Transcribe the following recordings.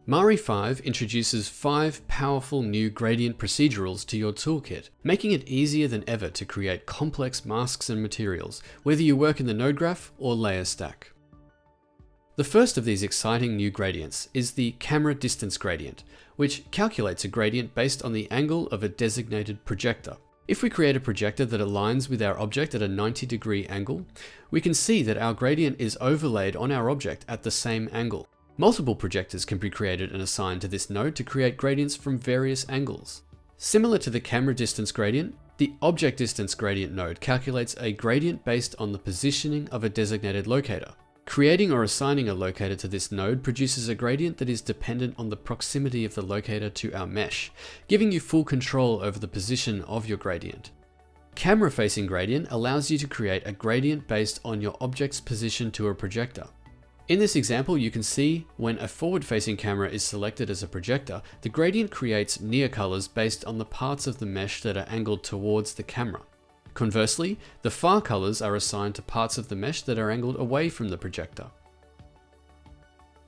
Mari 5 introduces 5 powerful new gradient procedurals to your toolkit, making it easier than ever to create complex masks and materials, whether you work in the node graph or layer stack. The first of these exciting new gradients is the camera distance gradient, which calculates a gradient based on the angle of a designated projector. If we create a projector that aligns with our object at a 90-degree angle, we can see that our gradient is overlaid on our object at the same angle. Multiple projectors can be created and assigned to this node to create gradients from various angles. Similar to the camera distance gradient, the object distance gradient node calculates a gradient based on the positioning of a designated locator. Creating or assigning a locator to this node produces a gradient that is dependent on the proximity of the locator to our mesh, giving you full control over the position of your gradient. Camera facing gradient allows you to create a gradient based on your object's position to a projector. In this example, you can see when a forward-facing camera is selected as a projector, the gradient creates near colors based on the parts of the mesh that are angled towards the camera. Conversely, the far colors are assigned to parts of the mesh that are angled away from the projector.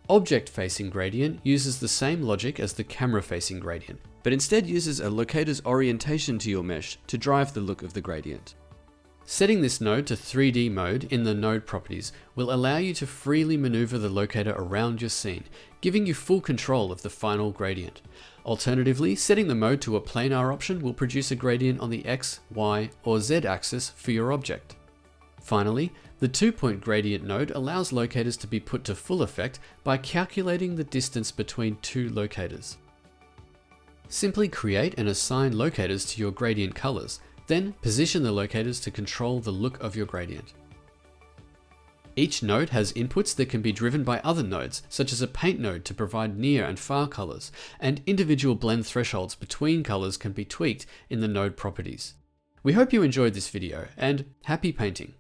Object-facing gradient uses the same logic as the camera-facing gradient, but instead uses a locator's orientation to your mesh to drive the look of the gradient. Setting this node to 3D mode in the node properties will allow you to freely maneuver the locator around your scene, giving you full control of the final gradient. Alternatively, setting the mode to a planar option will produce a gradient on the X, Y, or Z axis for your object. Finally, the 2-point gradient node allows locators to be put to full effect by calculating the distance between two locators. Simply create and assign locators to your gradient colors, then position the locators to control the look of your gradient. Each node has inputs that can be driven by other nodes, such as a paint node to provide near and far colors, and individual blend thresholds between colors can be tweaked in the node properties. We hope you enjoyed this video, and happy painting!